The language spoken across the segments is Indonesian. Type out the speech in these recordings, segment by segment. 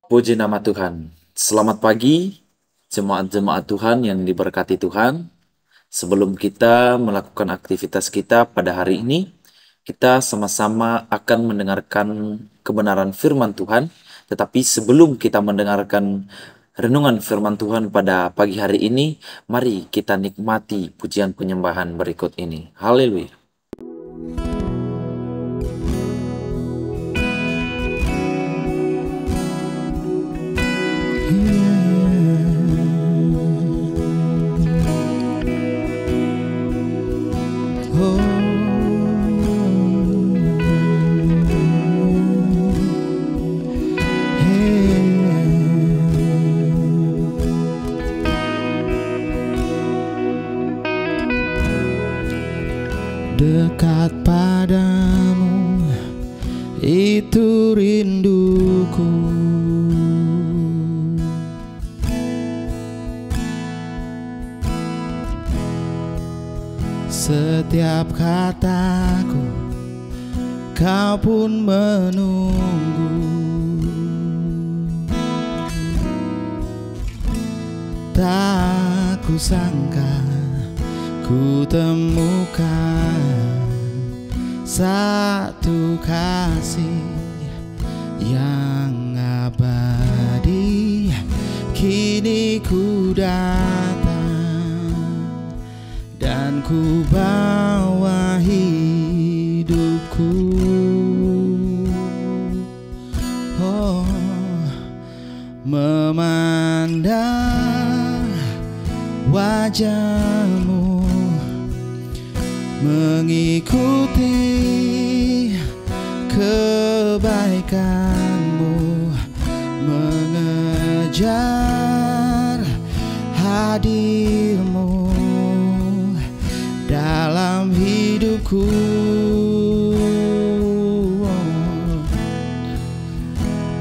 Puji nama Tuhan. Selamat pagi, jemaat-jemaat Tuhan yang diberkati Tuhan. Sebelum kita melakukan aktivitas kita pada hari ini, kita sama-sama akan mendengarkan kebenaran firman Tuhan. Tetapi sebelum kita mendengarkan renungan firman Tuhan pada pagi hari ini, mari kita nikmati pujian penyembahan berikut ini. Haleluya. Dekat padamu itu rinduku, setiap kataku kau pun menunggu. Tak kusangka ku temukan satu kasih yang abadi. Kini ku datang dan ku bawa hidupku. Oh, memandang wajahmu, mengikuti kebaikanmu, mengejar hadirmu dalam hidupku.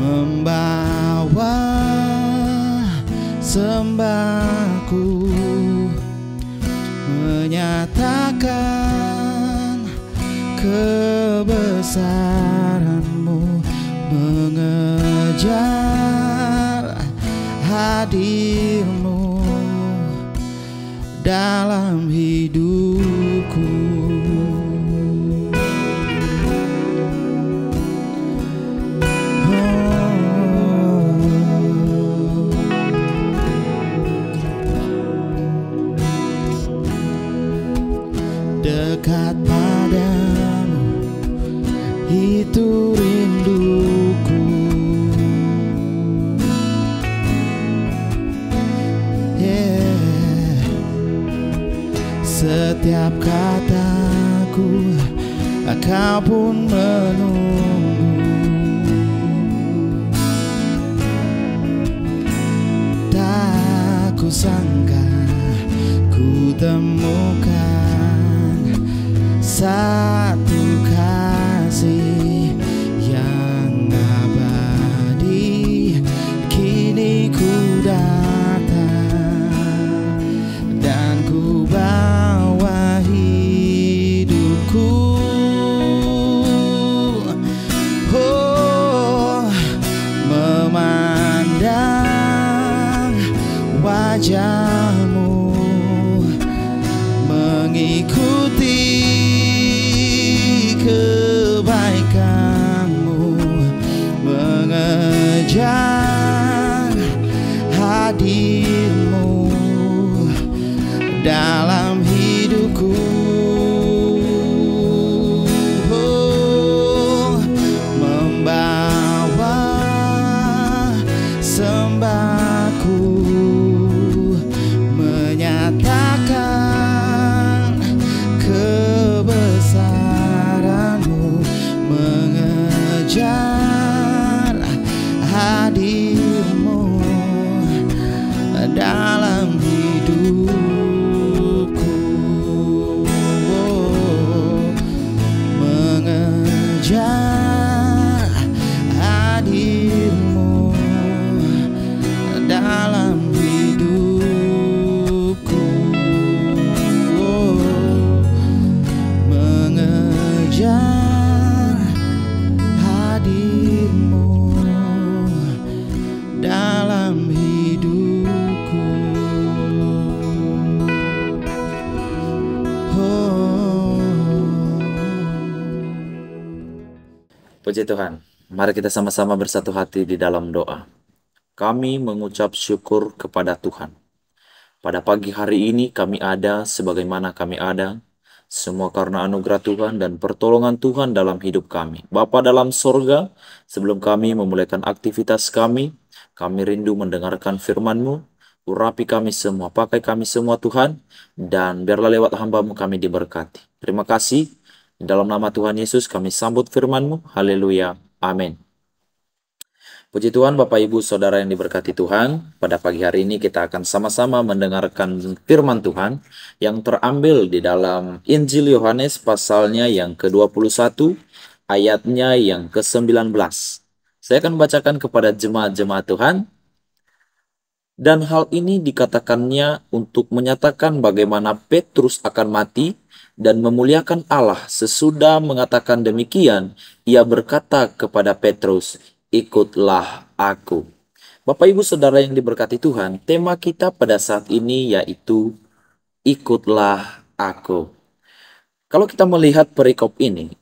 Membawa sembahku, menyatakan kebesaranmu, mengejar hadirmu dalam hidupku. Dekat padamu itu rinduku, setiap kataku kau pun menunggu. Tak kusangka ku temukan satu kasih yang abadi. Kini ku datang dan ku bawa hidupku. Oh, memandang wajahmu, Puji Tuhan. Mari kita sama-sama bersatu hati di dalam doa. Kami mengucap syukur kepada Tuhan. Pada pagi hari ini kami ada sebagaimana kami ada, semua karena anugerah Tuhan dan pertolongan Tuhan dalam hidup kami. Bapa dalam sorga, sebelum kami memulaikan aktivitas kami rindu mendengarkan firman-Mu. Urapi kami semua, pakai kami semua Tuhan, dan biarlah lewat hamba-Mu kami diberkati. Terima kasih. Di dalam nama Tuhan Yesus kami sambut firman-Mu. Haleluya. Amin. Puji Tuhan, Bapak Ibu Saudara yang diberkati Tuhan. Pada pagi hari ini kita akan sama-sama mendengarkan firman Tuhan yang terambil di dalam Injil Yohanes pasalnya yang ke-21, ayatnya yang ke-19. Saya akan membacakan kepada jemaat-jemaat Tuhan. Dan hal ini dikatakannya untuk menyatakan bagaimana Petrus akan mati dan memuliakan Allah. Sesudah mengatakan demikian, ia berkata kepada Petrus, "Ikutlah aku." Bapak Ibu Saudara yang diberkati Tuhan, tema kita pada saat ini yaitu ikutlah aku. Kalau kita melihat perikop ini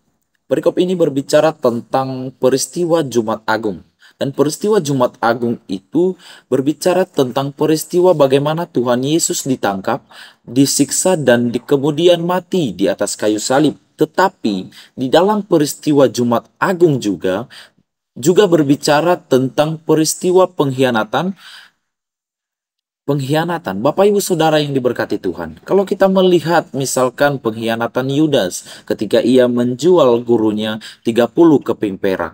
berbicara tentang peristiwa Jumat Agung. Dan peristiwa Jumat Agung itu berbicara tentang peristiwa bagaimana Tuhan Yesus ditangkap, disiksa, dan kemudian mati di atas kayu salib. Tetapi di dalam peristiwa Jumat Agung juga berbicara tentang peristiwa pengkhianatan. Bapak Ibu Saudara yang diberkati Tuhan. Kalau kita melihat misalkan pengkhianatan Yudas ketika ia menjual gurunya 30 keping perak.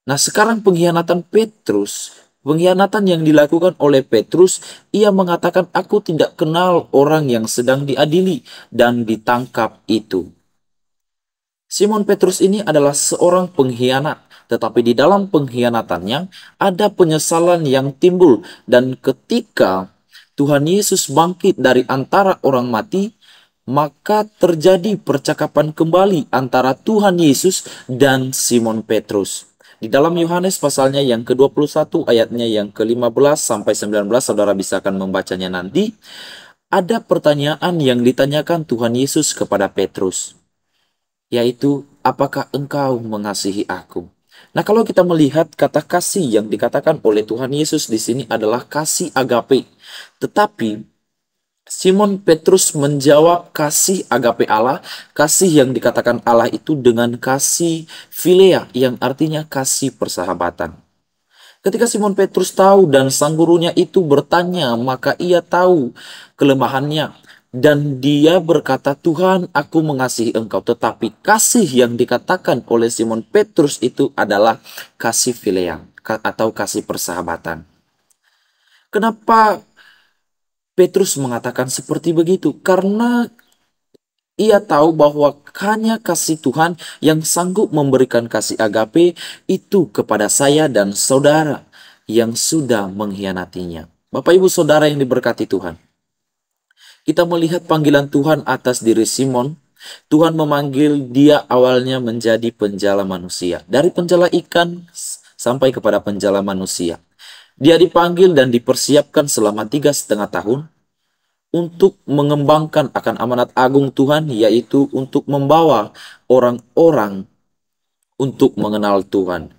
Nah, sekarang pengkhianatan Petrus, pengkhianatan yang dilakukan oleh Petrus, ia mengatakan, "Aku tidak kenal orang yang sedang diadili," dan ditangkap itu. Simon Petrus ini adalah seorang pengkhianat, tetapi di dalam pengkhianatannya ada penyesalan yang timbul, dan ketika Tuhan Yesus bangkit dari antara orang mati, maka terjadi percakapan kembali antara Tuhan Yesus dan Simon Petrus. Di dalam Yohanes pasalnya yang ke-21 ayatnya yang ke-15 sampai 19, saudara bisa akan membacanya nanti. Ada pertanyaan yang ditanyakan Tuhan Yesus kepada Petrus, yaitu, "Apakah engkau mengasihi aku?" Nah, kalau kita melihat kata kasih yang dikatakan oleh Tuhan Yesus di sini adalah kasih agape. Tetapi Simon Petrus menjawab kasih agape Allah, kasih yang dikatakan Allah itu dengan kasih philea, yang artinya kasih persahabatan. Ketika Simon Petrus tahu dan sang gurunya itu bertanya, maka ia tahu kelemahannya. Dan dia berkata, "Tuhan, aku mengasihi engkau." Tetapi kasih yang dikatakan oleh Simon Petrus itu adalah kasih philea atau kasih persahabatan. Kenapa Petrus mengatakan seperti begitu? Karena ia tahu bahwa hanya kasih Tuhan yang sanggup memberikan kasih agape itu kepada saya dan saudara yang sudah mengkhianatinya. Bapak Ibu Saudara yang diberkati Tuhan, kita melihat panggilan Tuhan atas diri Simon. Tuhan memanggil dia awalnya menjadi penjala manusia. Dari penjala ikan sampai kepada penjala manusia. Dia dipanggil dan dipersiapkan selama 3,5 tahun untuk mengembangkan akan amanat agung Tuhan, yaitu untuk membawa orang-orang untuk mengenal Tuhan.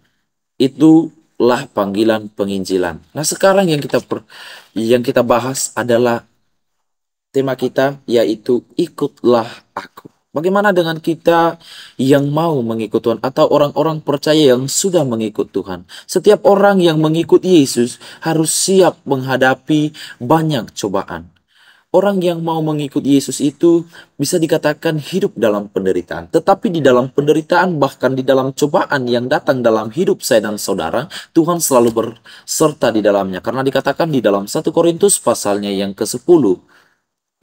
Itulah panggilan penginjilan. Nah, sekarang yang kita bahas adalah tema kita, yaitu ikutlah aku. Bagaimana dengan kita yang mau mengikut Tuhan atau orang-orang percaya yang sudah mengikut Tuhan? Setiap orang yang mengikut Yesus harus siap menghadapi banyak cobaan. Orang yang mau mengikut Yesus itu bisa dikatakan hidup dalam penderitaan. Tetapi di dalam penderitaan, bahkan di dalam cobaan yang datang dalam hidup saya dan saudara, Tuhan selalu berserta di dalamnya. Karena dikatakan di dalam 1 Korintus pasalnya yang ke-10,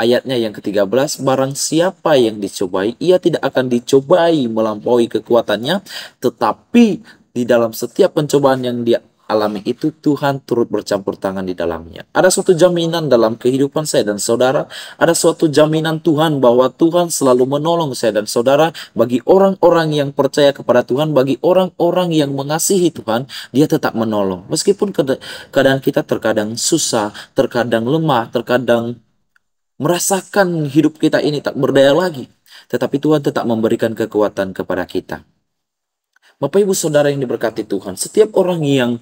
ayatnya yang ke-13, "Barang siapa yang dicobai, ia tidak akan dicobai melampaui kekuatannya, tetapi di dalam setiap pencobaan yang dia alami itu Tuhan turut bercampur tangan di dalamnya." Ada suatu jaminan dalam kehidupan saya dan saudara, ada suatu jaminan Tuhan bahwa Tuhan selalu menolong saya dan saudara. Bagi orang-orang yang percaya kepada Tuhan, bagi orang-orang yang mengasihi Tuhan, dia tetap menolong. Meskipun keadaan kita terkadang susah, terkadang lemah, terkadang merasakan hidup kita ini tak berdaya lagi, tetapi Tuhan tetap memberikan kekuatan kepada kita. Bapak Ibu Saudara yang diberkati Tuhan, setiap orang yang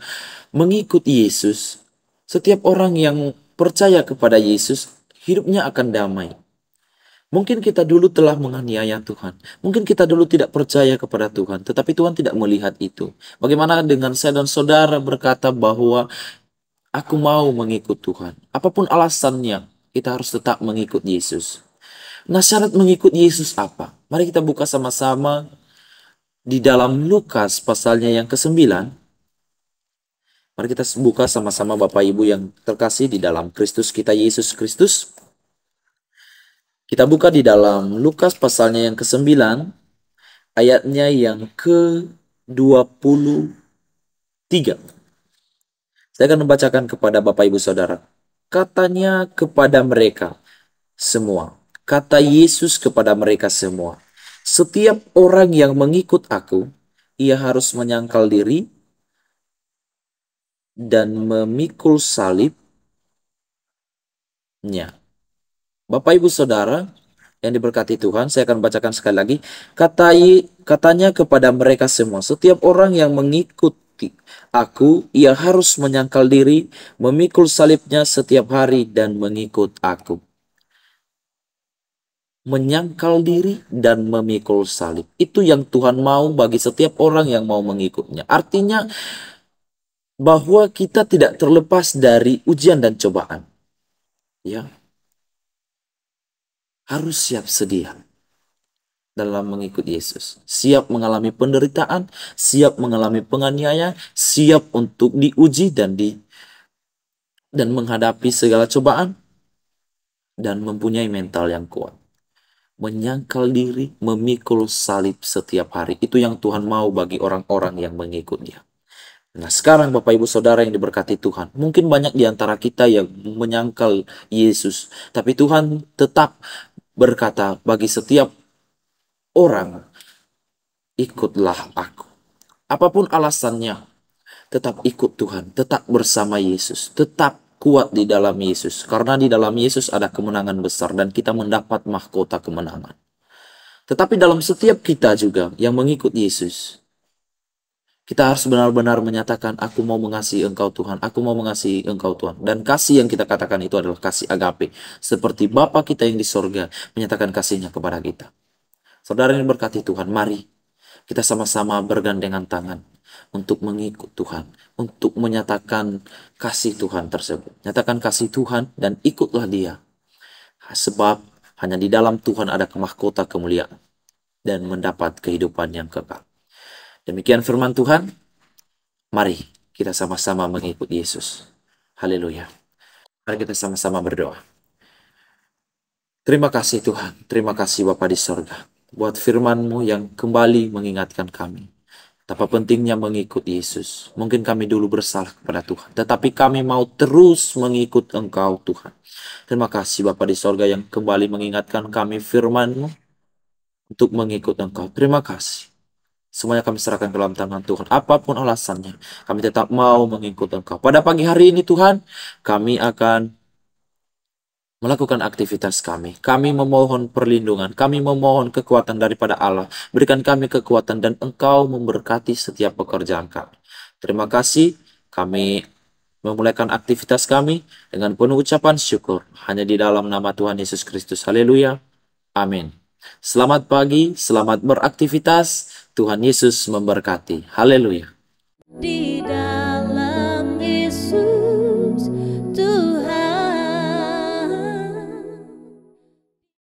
mengikut Yesus, setiap orang yang percaya kepada Yesus, hidupnya akan damai. Mungkin kita dulu telah menganiaya Tuhan. Mungkin kita dulu tidak percaya kepada Tuhan, tetapi Tuhan tidak melihat itu. Bagaimana dengan saya dan saudara berkata bahwa aku mau mengikut Tuhan. Apapun alasannya, kita harus tetap mengikut Yesus. Nah, syarat mengikut Yesus apa? Mari kita buka sama-sama di dalam Lukas pasalnya yang ke-9. Mari kita buka sama-sama Bapak Ibu yang terkasih di dalam Kristus kita Yesus Kristus. Kita buka di dalam Lukas pasalnya yang ke-9, ayatnya yang ke-23. Saya akan membacakan kepada Bapak Ibu Saudara. Katanya kepada mereka semua. Kata Yesus kepada mereka semua. Setiap orang yang mengikut aku, ia harus menyangkal diri dan memikul salibnya. Bapak Ibu Saudara yang diberkati Tuhan, saya akan bacakan sekali lagi. Katanya kepada mereka semua, setiap orang yang mengikuti aku, ia harus menyangkal diri, memikul salibnya setiap hari dan mengikut aku. Menyangkal diri dan memikul salib. Itu yang Tuhan mau bagi setiap orang yang mau mengikutnya. Artinya bahwa kita tidak terlepas dari ujian dan cobaan. Ya. Harus siap sedia dalam mengikut Yesus. Siap mengalami penderitaan, siap mengalami penganiayaan, siap untuk diuji dan menghadapi segala cobaan dan mempunyai mental yang kuat. Menyangkal diri, memikul salib setiap hari. Itu yang Tuhan mau bagi orang-orang yang mengikut Dia. Nah, sekarang Bapak Ibu Saudara yang diberkati Tuhan, mungkin banyak di antara kita yang menyangkal Yesus, tapi Tuhan tetap berkata bagi setiap orang, ikutlah aku. Apapun alasannya, tetap ikut Tuhan, tetap bersama Yesus, tetap kuat di dalam Yesus. Karena di dalam Yesus ada kemenangan besar dan kita mendapat mahkota kemenangan. Tetapi dalam setiap kita juga yang mengikut Yesus, kita harus benar-benar menyatakan, aku mau mengasihi Engkau Tuhan, aku mau mengasihi Engkau Tuhan. Dan kasih yang kita katakan itu adalah kasih agape. Seperti Bapa kita yang di sorga menyatakan kasihnya kepada kita. Saudara yang berkati Tuhan, mari kita sama-sama bergandengan tangan untuk mengikut Tuhan, untuk menyatakan kasih Tuhan tersebut. Nyatakan kasih Tuhan dan ikutlah Dia. Sebab hanya di dalam Tuhan ada mahkota kemuliaan dan mendapat kehidupan yang kekal. Demikian firman Tuhan. Mari kita sama-sama mengikut Yesus. Haleluya. Mari kita sama-sama berdoa. Terima kasih Tuhan, terima kasih Bapa di sorga, buat firman-Mu yang kembali mengingatkan kami betapa pentingnya mengikut Yesus. Mungkin kami dulu bersalah kepada Tuhan, tetapi kami mau terus mengikut Engkau Tuhan. Terima kasih Bapa di sorga yang kembali mengingatkan kami firman-Mu untuk mengikut Engkau. Terima kasih. Semuanya kami serahkan ke dalam tangan Tuhan. Apapun alasannya, kami tetap mau mengikut Engkau. Pada pagi hari ini Tuhan, kami akan melakukan aktivitas kami. Kami memohon perlindungan. Kami memohon kekuatan daripada Allah. Berikan kami kekuatan dan Engkau memberkati setiap pekerjaan kami. Terima kasih. Kami memulaikan aktivitas kami dengan penuh ucapan syukur. Hanya di dalam nama Tuhan Yesus Kristus. Haleluya. Amin. Selamat pagi, selamat beraktivitas. Tuhan Yesus memberkati. Haleluya.